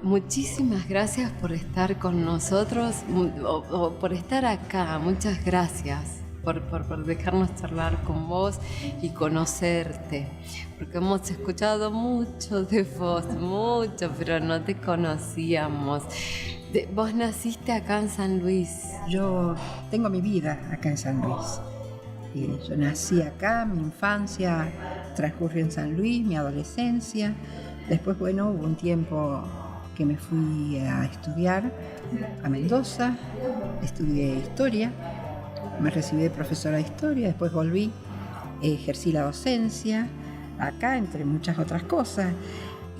muchísimas gracias por estar con nosotros, o por estar acá. Muchas gracias por dejarnos charlar con vos y conocerte, porque hemos escuchado mucho de vos, mucho, pero no te conocíamos. Vos naciste acá en San Luis. Yo tengo mi vida acá en San Luis. Yo nací acá, mi infancia transcurrió en San Luis, mi adolescencia. Después, bueno, hubo un tiempo que me fui a estudiar a Mendoza, estudié historia, me recibí de profesora de historia, después volví, ejercí la docencia acá, entre muchas otras cosas,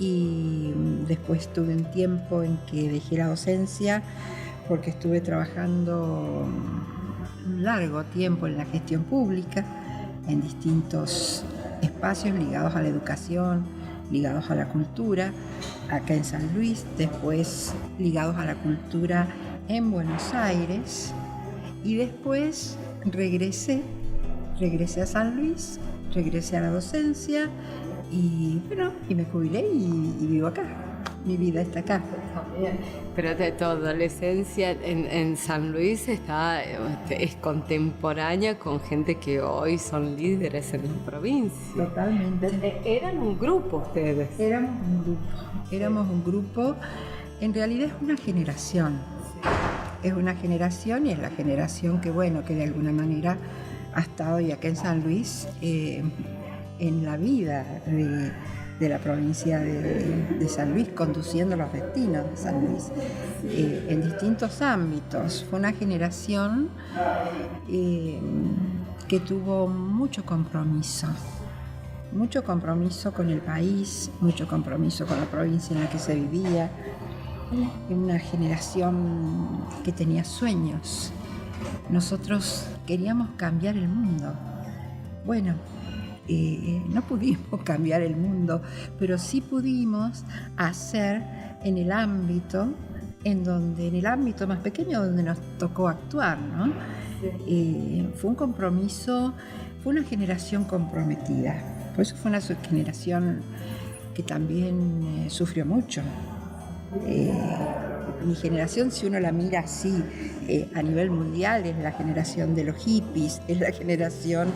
y después tuve un tiempo en que dejé la docencia porque estuve trabajando un largo tiempo en la gestión pública, en distintos espacios ligados a la educación, ligados a la cultura, acá en San Luis, después ligados a la cultura en Buenos Aires, y después regresé a San Luis, regresé a la docencia y bueno, y me jubilé y vivo acá. Mi vida está acá. Pero de tu adolescencia en San Luis es contemporánea con gente que hoy son líderes en la provincia. Totalmente. Eran un grupo ustedes. Éramos un grupo. En realidad es una generación. Es una generación y es la generación que, bueno, que de alguna manera ha estado hoy acá en San Luis en la vida de la provincia de San Luis, conduciendo los destinos de San Luis en distintos ámbitos. Fue una generación que tuvo mucho compromiso con el país, mucho compromiso con la provincia en la que se vivía. Una generación que tenía sueños. Nosotros queríamos cambiar el mundo. Bueno, no pudimos cambiar el mundo, pero sí pudimos hacer en el ámbito más pequeño donde nos tocó actuar, ¿no? Fue un compromiso, fue una generación comprometida. Por eso fue una generación que también sufrió mucho. Mi generación, si uno la mira así a nivel mundial, es la generación de los hippies, es la generación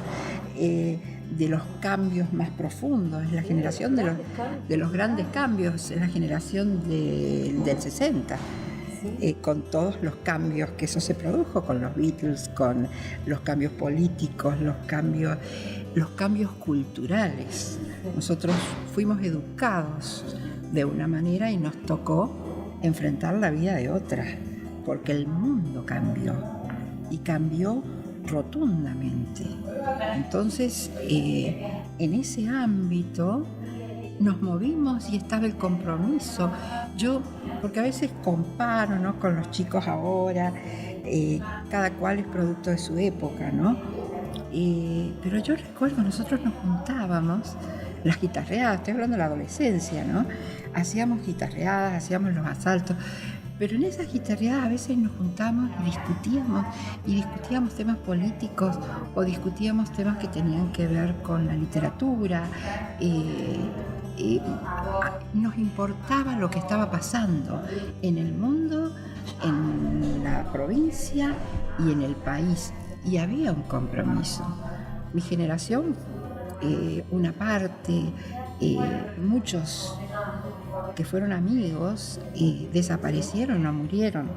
de los cambios más profundos, es la generación de los grandes cambios, es la generación del 60, con todos los cambios que eso se produjo, con los Beatles, con los cambios políticos, los cambios culturales. Nosotros fuimos educados de una manera y nos tocó enfrentar la vida de otra, porque el mundo cambió y cambió rotundamente. Entonces, en ese ámbito nos movimos y estaba el compromiso. Porque a veces comparo, ¿no?, con los chicos ahora, cada cual es producto de su época, ¿no? Pero yo recuerdo, nosotros nos juntábamos, las guitarreadas, estoy hablando de la adolescencia, ¿no? Hacíamos guitarreadas, hacíamos los asaltos, pero en esas guitarreadas a veces nos juntábamos y discutíamos temas políticos o discutíamos temas que tenían que ver con la literatura. Nos importaba lo que estaba pasando en el mundo, en la provincia y en el país, y había un compromiso. Mi generación, una parte, muchos que fueron amigos desaparecieron o murieron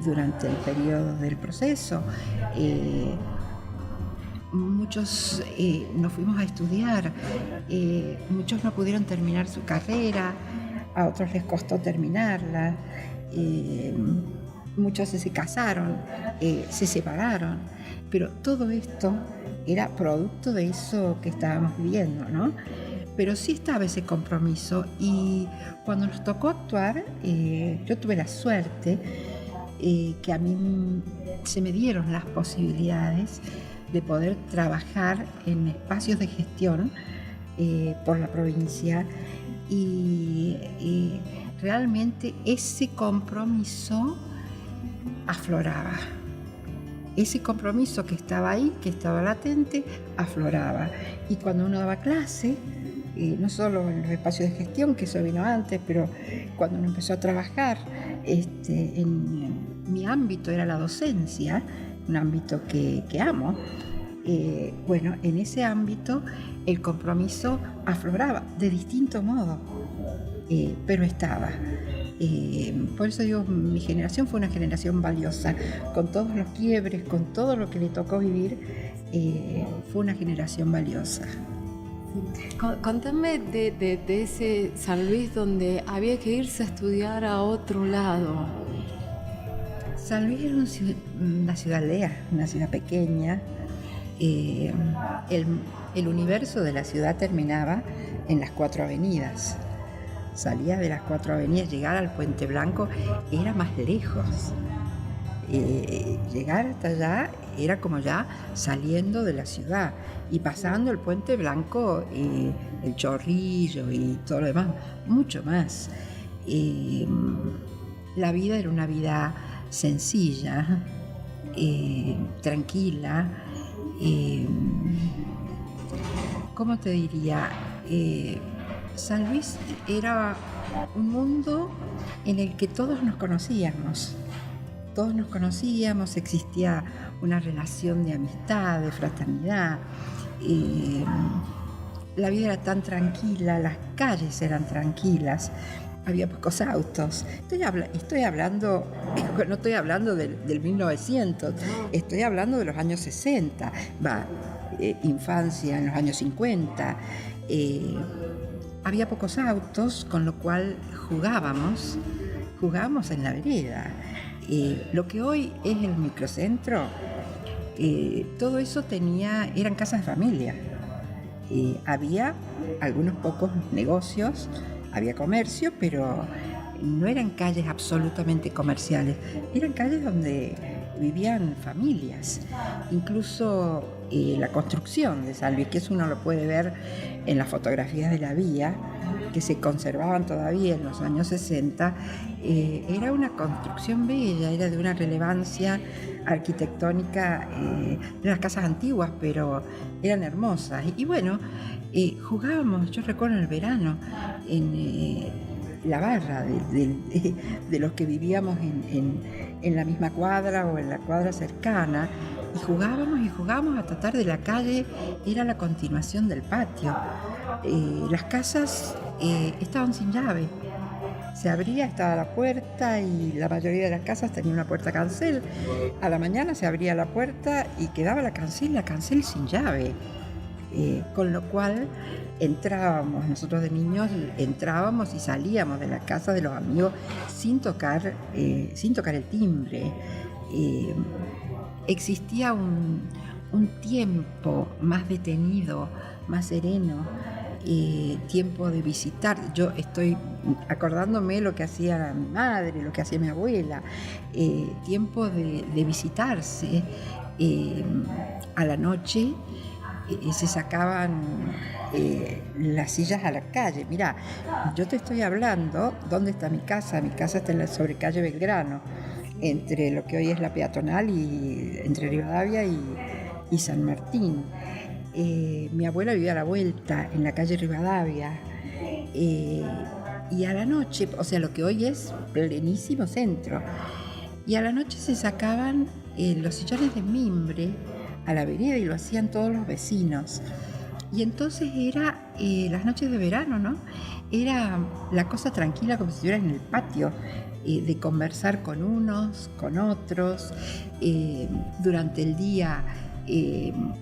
durante el periodo del proceso. Muchos nos fuimos a estudiar, muchos no pudieron terminar su carrera, a otros les costó terminarla, muchos se casaron, se separaron, pero todo esto era producto de eso que estábamos viviendo, ¿no? Pero sí estaba ese compromiso, y cuando nos tocó actuar, yo tuve la suerte que a mí se me dieron las posibilidades de poder trabajar en espacios de gestión por la provincia, y realmente ese compromiso afloraba. Ese compromiso que estaba ahí, que estaba latente, afloraba. Y cuando uno daba clase, no solo en los espacios de gestión, que eso vino antes, pero cuando uno empezó a trabajar, en mi ámbito era la docencia, un ámbito que amo. Bueno, en ese ámbito el compromiso afloraba de distinto modo, pero estaba. Por eso digo, mi generación fue una generación valiosa, con todos los quiebres, con todo lo que le tocó vivir, fue una generación valiosa. Contame de ese San Luis donde había que irse a estudiar a otro lado. San Luis era una ciudad aldea, una ciudad pequeña. El universo de la ciudad terminaba en las 4 avenidas. Salía de las 4 avenidas, llegar al Puente Blanco era más lejos. Llegar hasta allá era como ya saliendo de la ciudad y pasando el Puente Blanco, el Chorrillo y todo lo demás, mucho más. La vida era una vida sencilla, tranquila. ¿Cómo te diría? San Luis era un mundo en el que todos nos conocíamos. Todos nos conocíamos, existía una relación de amistad, de fraternidad. La vida era tan tranquila, las calles eran tranquilas, había pocos autos. Estoy hablando, no estoy hablando del 1900, estoy hablando de los años 60, infancia en los años 50. Había pocos autos, con lo cual jugábamos en la vereda. Lo que hoy es el microcentro, todo eso eran casas de familia. Había algunos pocos negocios, había comercio, pero no eran calles absolutamente comerciales, eran calles donde vivían familias. Incluso la construcción de San Luis, que eso uno lo puede ver en las fotografías de la vía, que se conservaban todavía en los años 60, era una construcción bella, era de una relevancia arquitectónica, de las casas antiguas, pero eran hermosas. Y bueno, jugábamos, yo recuerdo en el verano, en la barra de los que vivíamos en la misma cuadra o en la cuadra cercana, y jugábamos hasta tarde. La calle era la continuación del patio. Las casas estaban sin llave. Se abría, estaba la puerta, y la mayoría de las casas tenía una puerta cancel. A la mañana se abría la puerta y quedaba la cancel sin llave. Con lo cual nosotros de niños entrábamos y salíamos de la casa de los amigos sin tocar el timbre. Existía un tiempo más detenido, más sereno, tiempo de visitar. Yo estoy acordándome lo que hacía mi madre, lo que hacía mi abuela, tiempo de visitarse. A la noche se sacaban las sillas a la calle. Mirá, yo te estoy hablando, ¿dónde está mi casa? Mi casa está en la sobrecalle Belgrano, entre lo que hoy es la peatonal y entre Rivadavia y San Martín. Mi abuela vivía a la vuelta en la calle Rivadavia, y a la noche, o sea, lo que hoy es plenísimo centro, y a la noche se sacaban los sillones de mimbre a la vereda, y lo hacían todos los vecinos. Y entonces era las noches de verano, ¿no? Era la cosa tranquila, como si estuviera en el patio, de conversar con unos, con otros. Durante el día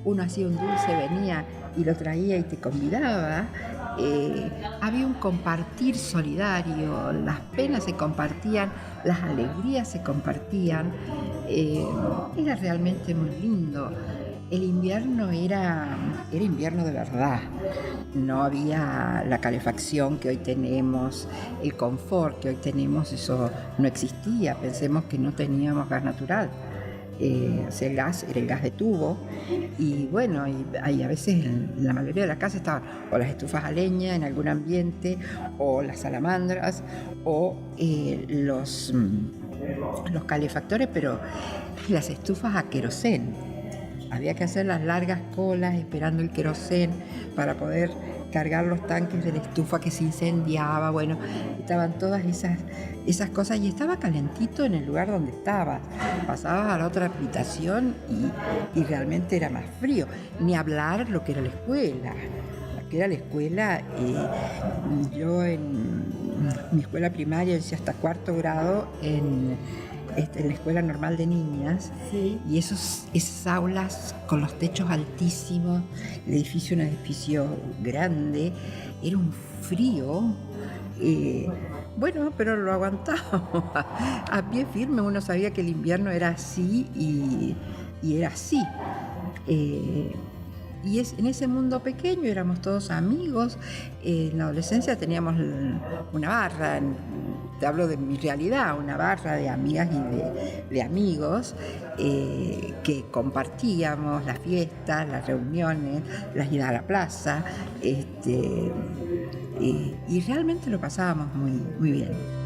uno hacía un dulce, venía y lo traía y te convidaba. Había un compartir solidario, las penas se compartían, las alegrías se compartían. Era realmente muy lindo. El invierno era invierno de verdad. No había la calefacción que hoy tenemos, el confort que hoy tenemos, eso no existía. Pensemos que no teníamos gas natural. El gas era el gas de tubo, y bueno, y a veces en la mayoría de las casas estaban o las estufas a leña en algún ambiente, o las salamandras, o los calefactores, pero las estufas a querosén. había que hacer las largas colas esperando el querosén para poder cargar los tanques de la estufa que se incendiaba. Bueno, estaban todas esas cosas y estaba calentito en el lugar donde estabas. Pasabas a la otra habitación y realmente era más frío. Ni hablar lo que era la escuela. Lo que era la escuela, yo en mi escuela primaria hice hasta 4º grado en la Escuela Normal de Niñas, Sí. y esas aulas con los techos altísimos, el edificio, un edificio grande, era un frío, bueno, pero lo aguantábamos a pie firme. Uno sabía que el invierno era así y era así. Y en ese mundo pequeño éramos todos amigos. En la adolescencia teníamos una barra, te hablo de mi realidad, una barra de amigas y de amigos que compartíamos las fiestas, las reuniones, las idas a la plaza, y realmente lo pasábamos muy, muy bien.